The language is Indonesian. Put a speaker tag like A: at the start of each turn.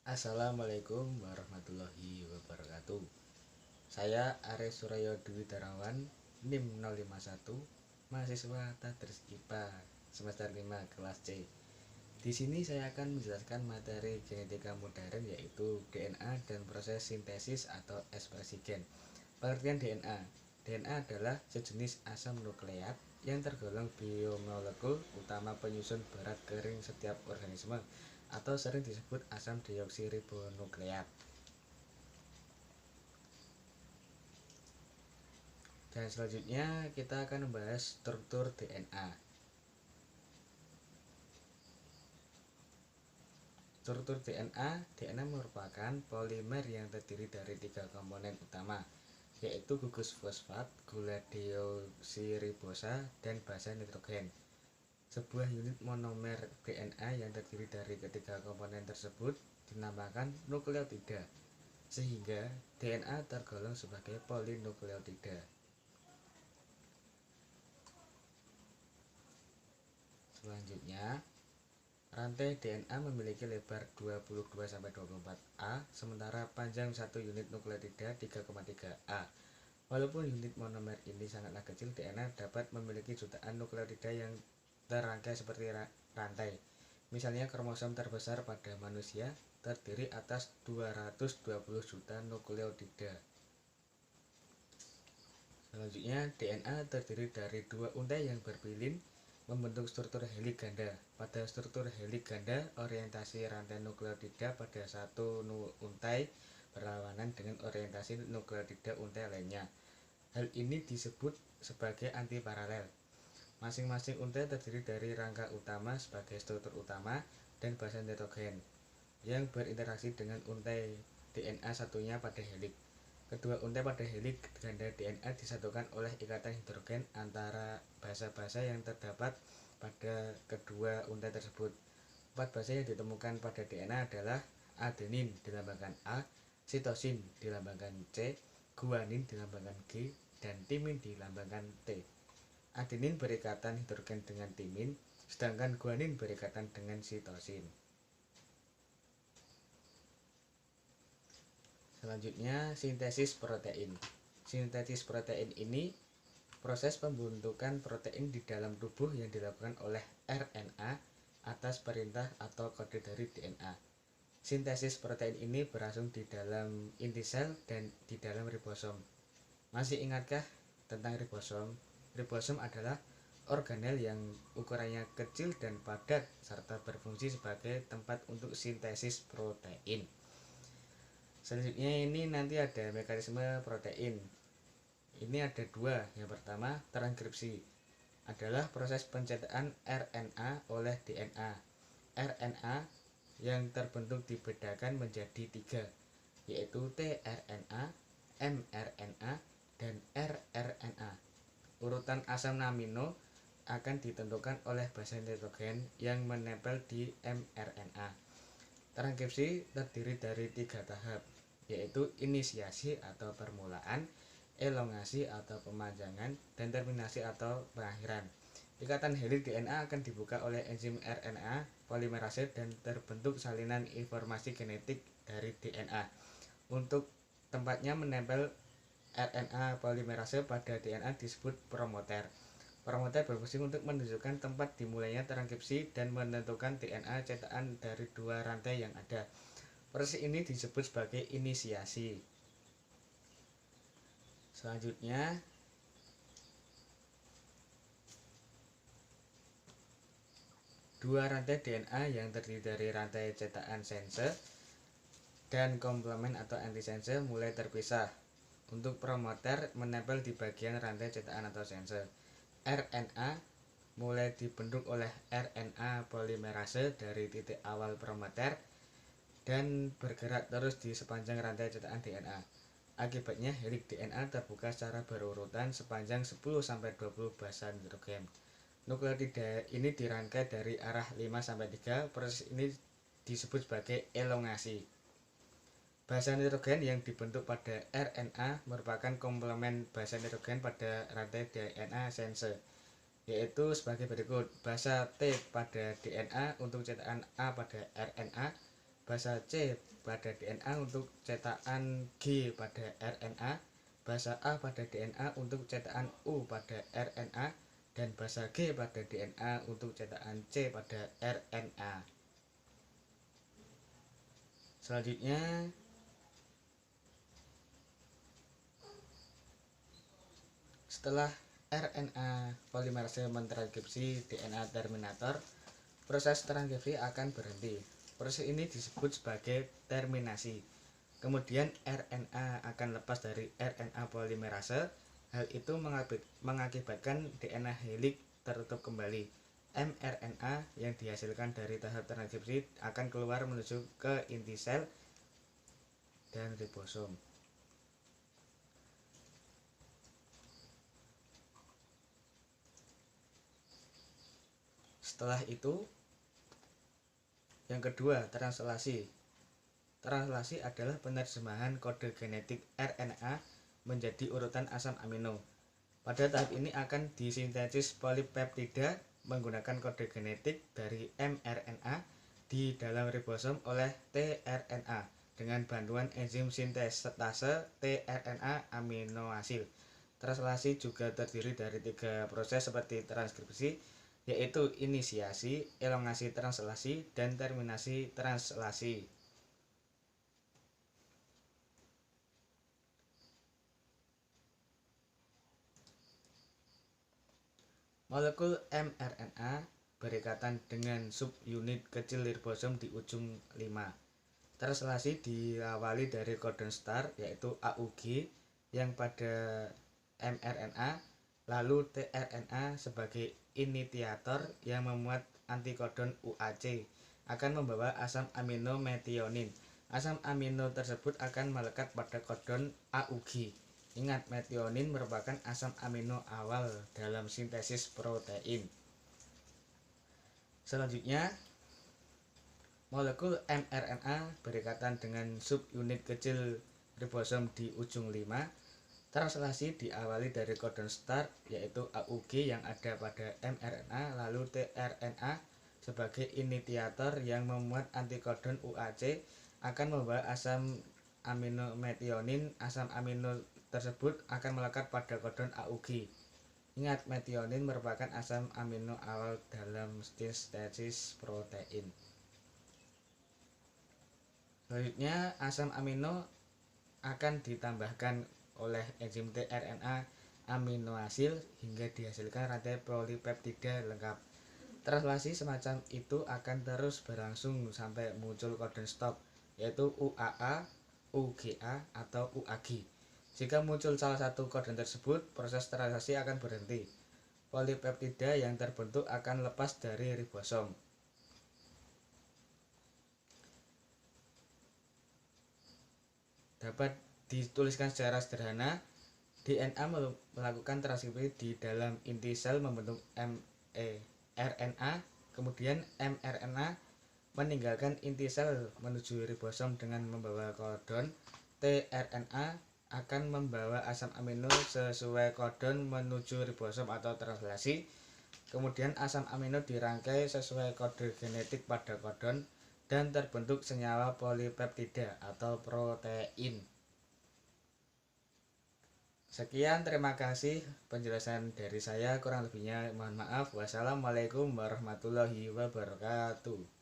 A: Assalamualaikum warahmatullahi wabarakatuh. Saya Ares Suryo Dwi Tarawan, NIM 051, mahasiswa Tadris IPA semester 5 kelas C. Di sini saya akan menjelaskan materi genetika modern, yaitu DNA dan proses sintesis atau ekspresi gen. Pengertian DNA. DNA adalah sejenis asam nukleat yang tergolong biomolekul utama penyusun berat kering setiap organisme, atau sering disebut asam deoksiribonukleat. Dan selanjutnya kita akan membahas struktur DNA. Struktur DNA merupakan polimer yang terdiri dari 3 komponen utama, yaitu gugus fosfat, gula deoksiribosa, dan basa nitrogen. Sebuah unit monomer DNA yang terdiri dari ketiga komponen tersebut dinamakan nukleotida, sehingga DNA tergolong sebagai polinukleotida. Selanjutnya, rantai DNA memiliki lebar 22-24 A, sementara panjang satu unit nukleotida 3,3 A. Walaupun unit monomer ini sangatlah kecil, DNA dapat memiliki jutaan nukleotida yang terangkai seperti rantai. Misalnya kromosom terbesar pada manusia terdiri atas 220 juta nukleotida. Selanjutnya, DNA terdiri dari 2 untai yang berpilin membentuk struktur heliks ganda. Pada struktur heliks ganda, orientasi rantai nukleotida pada satu untai berlawanan dengan orientasi nukleotida untai lainnya. Hal ini disebut sebagai antiparalel. Masing-masing untai terdiri dari rangka utama sebagai struktur utama dan basa nitrogen yang berinteraksi dengan untai DNA satunya pada heliks. Kedua untai pada heliks ganda DNA disatukan oleh ikatan hidrogen antara basa-basa yang terdapat pada kedua untai tersebut. 4 basa yang ditemukan pada DNA adalah adenin dilambangkan A, sitosin dilambangkan C, guanin dilambangkan G, dan timin dilambangkan T. Adenin berikatan hidrogen dengan timin, sedangkan guanin berikatan dengan sitosin. Selanjutnya, sintesis protein. Sintesis protein ini proses pembentukan protein di dalam tubuh yang dilakukan oleh RNA atas perintah atau kode dari DNA. Sintesis protein ini berlangsung di dalam inti sel dan di dalam ribosom. Masih ingatkah tentang ribosom? Ribosom adalah organel yang ukurannya kecil dan padat serta berfungsi sebagai tempat untuk sintesis protein. Selanjutnya ini nanti ada mekanisme protein. Ini ada 2. Yang pertama, transkripsi adalah proses pencetakan RNA oleh DNA. RNA yang terbentuk dibedakan menjadi 3, yaitu tRNA, mRNA, dan rRNA. Urutan asam amino akan ditentukan oleh basa nitrogen yang menempel di mRNA. Transkripsi terdiri dari 3 tahap, yaitu inisiasi atau permulaan, elongasi atau pemanjangan, dan terminasi atau pengakhiran. Ikatan heliks DNA akan dibuka oleh enzim RNA polimerase dan terbentuk salinan informasi genetik dari DNA. Untuk tempatnya menempel RNA polimerase pada DNA disebut promoter. Promoter berfungsi untuk menunjukkan tempat dimulainya transkripsi dan menentukan DNA cetakan dari 2 rantai yang ada. Proses ini disebut sebagai inisiasi. Selanjutnya, dua rantai DNA yang terdiri dari rantai cetakan sense dan komplemen atau antisense mulai terpisah. Untuk promoter menempel di bagian rantai cetakan atau sense. RNA mulai dibentuk oleh RNA polimerase dari titik awal promoter dan bergerak terus di sepanjang rantai cetakan DNA. Akibatnya heliks DNA terbuka secara berurutan sepanjang 10-20 basa nitrogen. Nukleotida ini dirangkai dari arah 5-3. Proses ini disebut sebagai elongasi. Basa nitrogen yang dibentuk pada RNA merupakan komplemen basa nitrogen pada rantai DNA sense, yaitu sebagai berikut. Basa T pada DNA untuk cetakan A pada RNA, bahasa C pada DNA untuk cetakan G pada RNA, bahasa A pada DNA untuk cetakan U pada RNA, dan bahasa G pada DNA untuk cetakan C pada RNA. Selanjutnya, setelah RNA polimerase mentranskripsi DNA terminator, proses transkripsi akan berhenti. Proses ini disebut sebagai terminasi. Kemudian RNA akan lepas dari RNA polimerase. Hal itu mengakibatkan DNA helix tertutup kembali. mRNA yang dihasilkan dari tahap transkripsi akan keluar menuju ke inti sel dan ribosom. Setelah itu, yang kedua, translasi. Translasi adalah penerjemahan kode genetik RNA menjadi urutan asam amino. Pada tahap ini akan disintesis polipeptida menggunakan kode genetik dari mRNA di dalam ribosom oleh tRNA dengan bantuan enzim sintase tRNA aminoasid. Translasi juga terdiri dari 3 proses seperti transkripsi, yaitu inisiasi, elongasi translasi, dan terminasi translasi. Molekul mRNA berikatan dengan subunit kecil ribosom di ujung 5. Translasi diawali dari codon start yaitu AUG yang pada mRNA, lalu tRNA sebagai initiator yang memuat antikodon UAC akan membawa asam amino metionin. Asam amino tersebut akan melekat pada kodon AUG. Ingat, metionin merupakan asam amino awal dalam sintesis protein. Selanjutnya, molekul mRNA berikatan dengan subunit kecil ribosom di ujung 5. Translasi diawali dari codon start yaitu AUG yang ada pada mRNA, lalu tRNA sebagai initiator yang memuat antikodon UAC akan membawa asam amino metionin. Asam amino tersebut akan melekat pada kodon AUG. Ingat, metionin merupakan asam amino awal dalam sintesis protein. Selanjutnya, asam amino akan ditambahkan oleh enzim tRNA aminoasid hingga dihasilkan rantai polipeptida lengkap. Translasi semacam itu akan terus berlangsung sampai muncul codon stop, yaitu UAA, UGA, atau UAG. Jika muncul salah satu kodon tersebut, proses translasi akan berhenti. Polipeptida yang terbentuk akan lepas dari ribosom. Dapat dituliskan secara sederhana, DNA melakukan transkripsi di dalam inti sel membentuk RNA, kemudian mRNA meninggalkan inti sel menuju ribosom dengan membawa kodon. tRNA akan membawa asam amino sesuai kodon menuju ribosom atau translasi. Kemudian asam amino dirangkai sesuai kode genetik pada kodon dan terbentuk senyawa polipeptida atau protein. Sekian, terima kasih penjelasan dari saya, kurang lebihnya mohon maaf. Wassalamualaikum warahmatullahi wabarakatuh.